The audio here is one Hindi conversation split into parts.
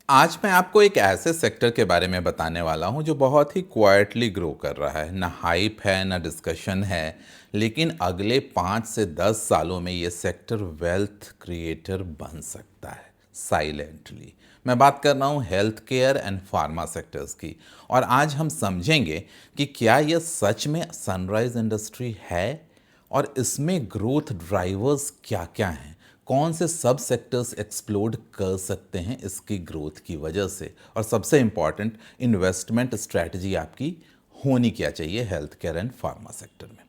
आज मैं आपको एक ऐसे सेक्टर के बारे में बताने वाला हूं जो बहुत ही क्वाइटली ग्रो कर रहा है। ना हाइप है ना डिस्कशन है, लेकिन अगले 5 से 10 सालों में ये सेक्टर वेल्थ क्रिएटर बन सकता है साइलेंटली। मैं बात कर रहा हूँ health care and pharma sectors की। और आज हम समझेंगे कि क्या यह सच में सनराइज इंडस्ट्री है और इसमें ग्रोथ ड्राइवर्स क्या क्या हैं, कौन से सब सेक्टर्स एक्सप्लोड कर सकते हैं इसकी ग्रोथ की वजह से, और सबसे इंपॉर्टेंट इन्वेस्टमेंट स्ट्रैटेजी आपकी होनी क्या चाहिए health care and pharma sector में।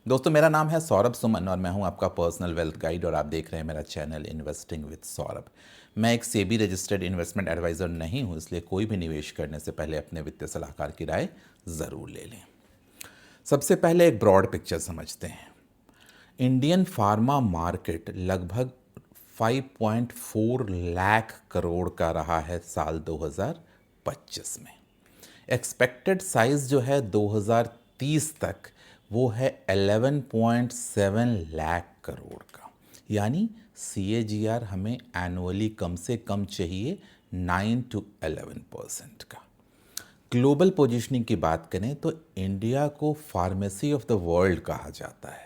दोस्तों, मेरा नाम है सौरभ सुमन और मैं हूं आपका पर्सनल वेल्थ गाइड और आप देख रहे हैं मेरा चैनल इन्वेस्टिंग विद सौरभ। मैं एक सेबी रजिस्टर्ड इन्वेस्टमेंट एडवाइज़र नहीं हूं, इसलिए कोई भी निवेश करने से पहले अपने वित्तीय सलाहकार की राय ज़रूर ले लें। सबसे पहले एक ब्रॉड पिक्चर समझते हैं। इंडियन फार्मा मार्केट लगभग 5.4 लाख करोड़ का रहा है साल 2025 में। एक्सपेक्टेड साइज जो है 2030 तक वो है 11.7 लाख करोड़ का। यानी CAGR हमें एनुअली कम से कम चाहिए 9 to 11% का। ग्लोबल पोजीशनिंग की बात करें तो इंडिया को फार्मेसी ऑफ द वर्ल्ड कहा जाता है।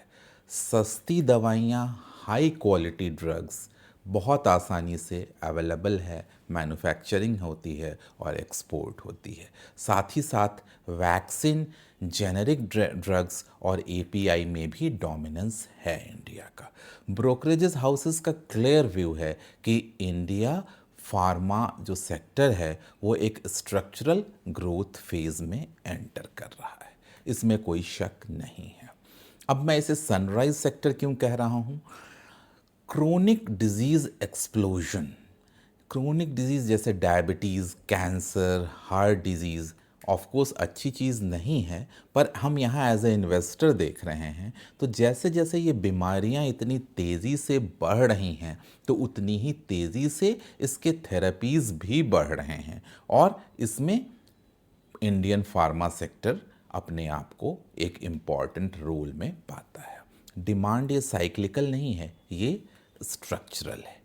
सस्ती दवाइयाँ, हाई क्वालिटी ड्रग्स बहुत आसानी से अवेलेबल है, मैन्युफैक्चरिंग होती है और एक्सपोर्ट होती है। साथ ही साथ वैक्सीन, जेनेरिक ड्रग्स और API में भी डोमिनेंस है इंडिया का। ब्रोकरेजेस हाउसेस का क्लियर व्यू है कि इंडिया फार्मा जो सेक्टर है वो एक स्ट्रक्चरल ग्रोथ फेज में एंटर कर रहा है, इसमें कोई शक नहीं है। अब मैं इसे सनराइज सेक्टर क्यों कह रहा हूँ? Chronic disease explosion, chronic disease जैसे diabetes, cancer, heart disease of course अच्छी चीज़ नहीं है, पर हम यहाँ एज ए इन्वेस्टर देख रहे हैं तो जैसे जैसे ये बीमारियाँ इतनी तेज़ी से बढ़ रही हैं तो उतनी ही तेज़ी से इसके थेरेपीज़ भी बढ़ रहे हैं और इसमें इंडियन फार्मा सेक्टर अपने आप को एक इम्पॉर्टेंट रोल में पाता है। डिमांड ये साइक्लिकल नहीं है, ये स्ट्रक्चरल है।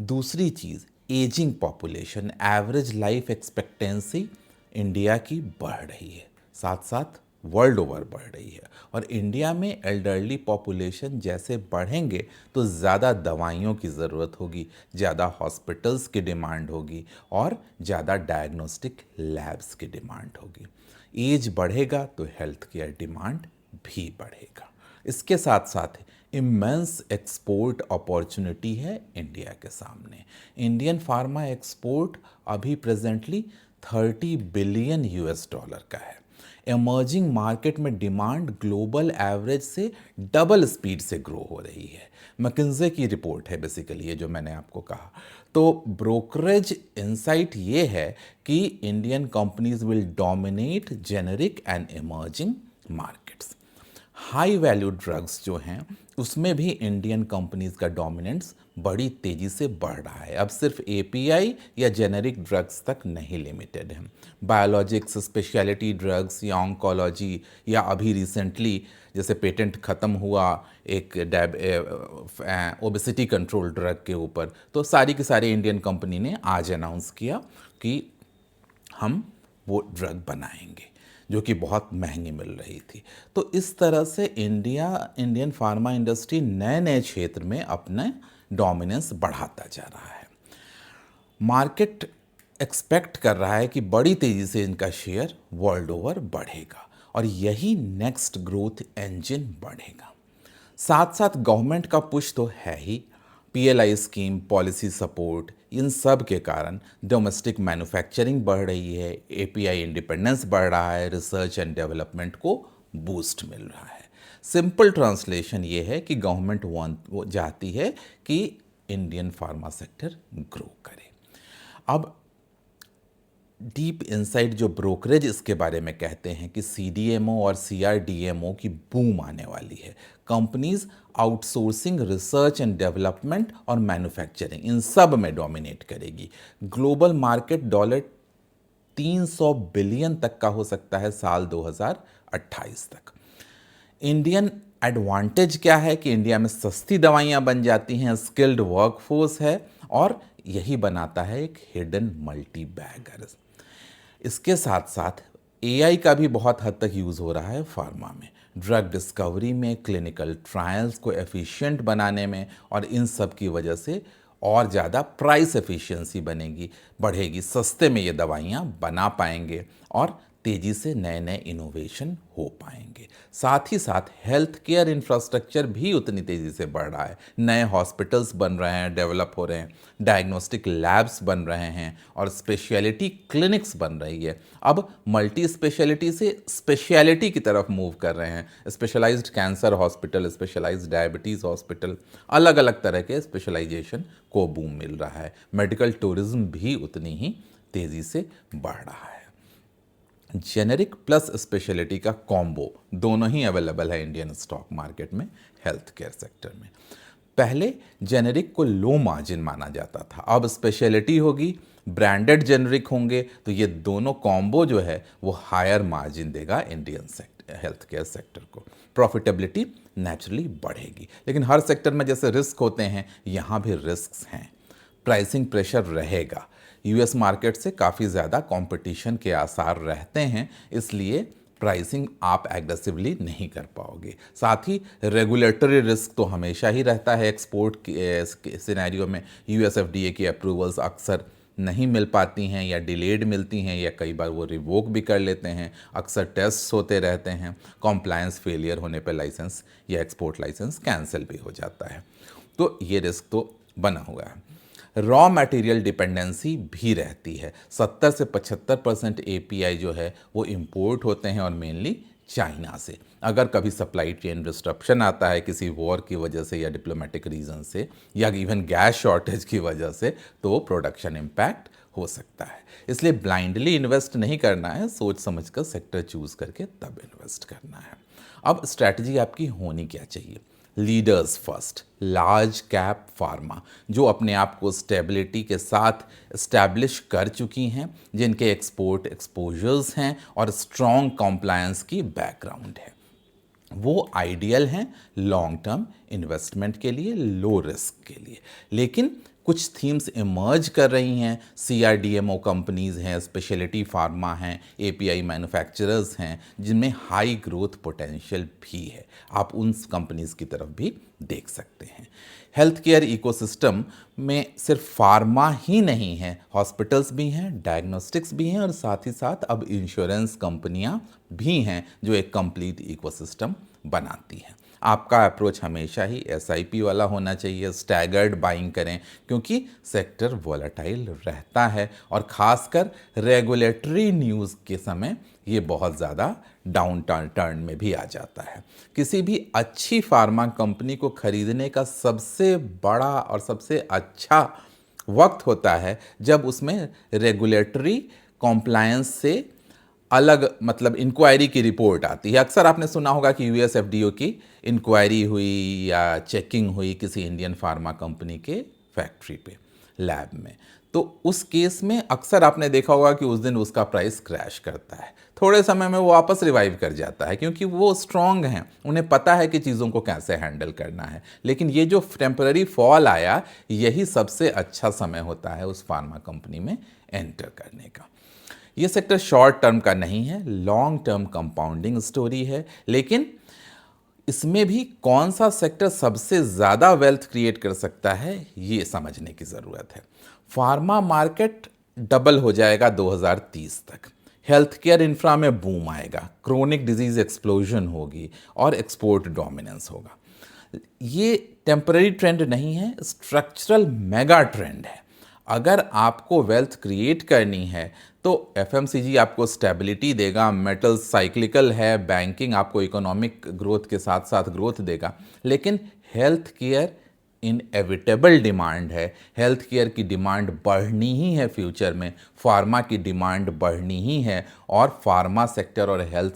दूसरी चीज़, ageing population, average life expectancy India की बढ़ रही है, साथ साथ वर्ल्ड ओवर बढ़ रही है। और इंडिया में एल्डरली पॉपुलेशन जैसे बढ़ेंगे तो ज़्यादा दवाइयों की ज़रूरत होगी, ज़्यादा हॉस्पिटल्स की डिमांड होगी और ज़्यादा डायग्नोस्टिक लैब्स की डिमांड होगी। एज बढ़ेगा तो हेल्थ केयर डिमांड भी बढ़ेगा। इसके साथ साथ इमेंस एक्सपोर्ट अपॉर्चुनिटी है इंडिया के सामने। इंडियन फार्मा एक्सपोर्ट अभी प्रेजेंटली $30 बिलियन का है। इमर्जिंग मार्केट में डिमांड ग्लोबल एवरेज से डबल स्पीड से ग्रो हो रही है। मैकिन्से की रिपोर्ट है बेसिकली ये जो मैंने आपको कहा। तो ब्रोकरेज इनसाइट ये है कि Indian companies will dominate generic and emerging markets. High value drugs जो हैं उसमें भी इंडियन कंपनीज का डोमिनेंस बड़ी तेज़ी से बढ़ रहा है। अब सिर्फ API या जेनेरिक ड्रग्स तक नहीं लिमिटेड है। बायोलॉजिक्स, स्पेशलिटी ड्रग्स या ऑन्कोलॉजी या अभी रिसेंटली जैसे पेटेंट ख़त्म हुआ एक ओबेसिटी कंट्रोल ड्रग के ऊपर, तो सारी की सारी इंडियन कंपनी ने आज अनाउंस किया कि हम वो ड्रग बनाएंगे जो कि बहुत महंगी मिल रही थी। तो इस तरह से इंडियन फार्मा इंडस्ट्री नए नए क्षेत्र में अपना डोमिनेंस बढ़ाता जा रहा है। मार्केट एक्सपेक्ट कर रहा है कि बड़ी तेज़ी से इनका शेयर वर्ल्ड ओवर बढ़ेगा और यही नेक्स्ट ग्रोथ इंजन बढ़ेगा। साथ साथ गवर्नमेंट का पुश तो है ही। PLI स्कीम, पॉलिसी सपोर्ट, इन सब के कारण डोमेस्टिक मैन्युफैक्चरिंग बढ़ रही है, API इंडिपेंडेंस बढ़ रहा है, रिसर्च एंड डेवलपमेंट को बूस्ट मिल रहा है। सिंपल ट्रांसलेशन ये है कि गवर्नमेंट वो चाहती है कि इंडियन फार्मा सेक्टर ग्रो करे। अब डीप इनसाइट जो ब्रोकरेज इसके बारे में कहते हैं कि CDMO और CRDMO की बूम आने वाली है। Companies outsourcing, research and development और मैन्युफैक्चरिंग इन सब में डोमिनेट करेगी। ग्लोबल मार्केट $300 बिलियन तक का हो सकता है साल 2028 तक। इंडियन एडवांटेज क्या है कि इंडिया में सस्ती दवाइयाँ बन जाती हैं, स्किल्ड वर्कफोर्स है और यही बनाता है एक हिडन मल्टी बैगर। इसके साथ साथ एआई का भी बहुत हद तक यूज़ हो रहा है फार्मा में, ड्रग डिस्कवरी में, क्लिनिकल ट्रायल्स को एफिशिएंट बनाने में, और इन सब की वजह से और ज़्यादा प्राइस एफिशिएंसी बढ़ेगी, सस्ते में ये दवाइयाँ बना पाएंगे और तेज़ी से नए नए इनोवेशन हो पाएंगे। साथ ही साथ हेल्थ केयर इंफ्रास्ट्रक्चर भी उतनी तेज़ी से बढ़ रहा है, नए हॉस्पिटल्स बन रहे हैं, डेवलप हो रहे हैं, डायग्नोस्टिक लैब्स बन रहे हैं और स्पेशलिटी क्लिनिक्स बन रही है। अब मल्टी स्पेशलिटी से स्पेशलिटी की तरफ मूव कर रहे हैं, specialised cancer hospital, specialised diabetes hospital, अलग अलग तरह के स्पेशलाइजेशन को बूम मिल रहा है। मेडिकल टूरिज्म भी उतनी ही तेज़ी से बढ़ रहा है। जेनेरिक प्लस स्पेशलिटी का कॉम्बो दोनों ही अवेलेबल है इंडियन स्टॉक मार्केट में हेल्थ केयर सेक्टर में। पहले जेनेरिक को लो मार्जिन माना जाता था, अब स्पेशलिटी होगी, ब्रांडेड जेनेरिक होंगे, तो ये दोनों कॉम्बो जो है वो हायर मार्जिन देगा इंडियन हेल्थ केयर सेक्टर को। प्रॉफिटेबिलिटी नेचुरली बढ़ेगी, लेकिन हर सेक्टर में जैसे रिस्क होते हैं, यहाँ भी रिस्क हैं। प्राइसिंग प्रेशर रहेगा, यूएस मार्केट से काफ़ी ज़्यादा कंपटीशन के आसार रहते हैं, इसलिए प्राइसिंग आप एग्रेसिवली नहीं कर पाओगे। साथ ही रेगुलेटरी रिस्क तो हमेशा ही रहता है। एक्सपोर्ट के सिनेरियो में यूएस एफडीए की अप्रूवल्स अक्सर नहीं मिल पाती हैं या डिलेड मिलती हैं, या कई बार वो रिवोक भी कर लेते हैं। अक्सर टेस्ट होते रहते हैं, कॉम्प्लायंस फेलियर होने पर लाइसेंस या एक्सपोर्ट लाइसेंस कैंसिल भी हो जाता है, तो ये रिस्क तो बना हुआ है। रॉ मटेरियल डिपेंडेंसी भी रहती है, 70 से 75% एपीआई जो है वो इंपोर्ट होते हैं, और मेनली चाइना से। अगर कभी सप्लाई चेन डिस्ट्रप्शन आता है किसी वॉर की वजह से या डिप्लोमेटिक रीजन से या इवन गैस शॉर्टेज की वजह से, तो प्रोडक्शन इम्पैक्ट हो सकता है। इसलिए ब्लाइंडली इन्वेस्ट नहीं करना है, सोच समझ कर सेक्टर चूज करके तब इन्वेस्ट करना है। अब स्ट्रैटेजी आपकी होनी क्या चाहिए? Leaders first, large cap pharma, जो अपने आप को स्टेबिलिटी के साथ इस्टेब्लिश कर चुकी हैं, जिनके एक्सपोर्ट एक्सपोजर्स हैं और स्ट्रॉन्ग कॉम्प्लायंस की बैकग्राउंड है, वो आइडियल हैं लॉन्ग टर्म इन्वेस्टमेंट के लिए, लो रिस्क के लिए। लेकिन कुछ थीम्स इमर्ज कर रही हैं, सीआरडीएमओ कंपनीज़ हैं, स्पेशलिटी फार्मा हैं, एपीआई मैन्युफैक्चरर्स हैं, जिनमें हाई ग्रोथ पोटेंशियल भी है। आप उन कंपनीज़ की तरफ भी देख सकते हैं। हेल्थ केयर इकोसिस्टम में सिर्फ फार्मा ही नहीं है, हॉस्पिटल्स भी हैं, डायग्नोस्टिक्स भी हैं, और साथ ही साथ अब इंश्योरेंस कंपनियां भी हैं जो एक कंप्लीट इकोसिस्टम बनाती हैं। आपका अप्रोच हमेशा ही एसआईपी वाला होना चाहिए, स्टैगर्ड बाइंग करें, क्योंकि सेक्टर वॉलेटाइल रहता है, और ख़ासकर रेगुलेटरी न्यूज़ के समय ये बहुत ज़्यादा डाउन टर्न में भी आ जाता है। किसी भी अच्छी फार्मा कंपनी को खरीदने का सबसे बड़ा और सबसे अच्छा वक्त होता है जब उसमें रेगुलेटरी कॉम्प्लायंस से अलग, मतलब इंक्वायरी की रिपोर्ट आती है। अक्सर आपने सुना होगा कि यूएस एफडीओ की इंक्वायरी हुई या चेकिंग हुई किसी इंडियन फार्मा कंपनी के फैक्ट्री पे, लैब में, तो उस केस में अक्सर आपने देखा होगा कि उस दिन उसका प्राइस क्रैश करता है, थोड़े समय में वो वापस रिवाइव कर जाता है, क्योंकि वो स्ट्रांग हैं, उन्हें पता है कि चीज़ों को कैसे हैंडल करना है। लेकिन ये जो टेम्पररी फॉल आया, यही सबसे अच्छा समय होता है उस फार्मा कंपनी में एंटर करने का। ये सेक्टर शॉर्ट टर्म का नहीं है, लॉन्ग टर्म कंपाउंडिंग स्टोरी है। लेकिन इसमें भी कौन सा सेक्टर सबसे ज़्यादा वेल्थ क्रिएट कर सकता है, ये समझने की ज़रूरत है। फार्मा मार्केट डबल हो जाएगा 2030 तक, हेल्थ केयर इंफ्रा में बूम आएगा, क्रोनिक डिजीज एक्सप्लोजन होगी और एक्सपोर्ट डोमिनेंस होगा। ये टेम्पररी ट्रेंड नहीं है, स्ट्रक्चरल मेगा ट्रेंड है। अगर आपको वेल्थ क्रिएट करनी है तो एफएमसीजी आपको स्टेबिलिटी देगा, मेटल साइक्लिकल है, बैंकिंग आपको इकोनॉमिक ग्रोथ के साथ साथ ग्रोथ देगा, लेकिन हेल्थ केयर इनएविटेबल डिमांड है। हेल्थ केयर की डिमांड बढ़नी ही है फ्यूचर में, फार्मा की डिमांड बढ़नी ही है, और फार्मा सेक्टर और हेल्थ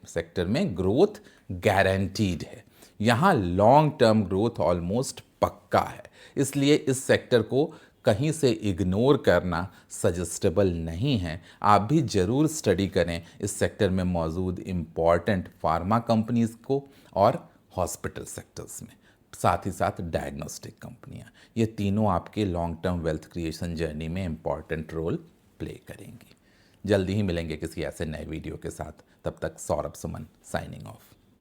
सेक्टर में ग्रोथ गारंटीड है। यहाँ लॉन्ग टर्म ग्रोथ ऑलमोस्ट पक्का है, इसलिए इस सेक्टर को कहीं से इग्नोर करना सजेस्टेबल नहीं है। आप भी ज़रूर स्टडी करें इस सेक्टर में मौजूद इम्पॉर्टेंट फार्मा कंपनीज़ को और हॉस्पिटल सेक्टर्स में। साथ ही साथ डायग्नोस्टिक कंपनियां, ये तीनों आपके long term wealth creation journey में इम्पॉर्टेंट रोल प्ले करेंगी। जल्दी ही मिलेंगे किसी ऐसे नए वीडियो के साथ, तब तक सौरभ सुमन साइनिंग ऑफ।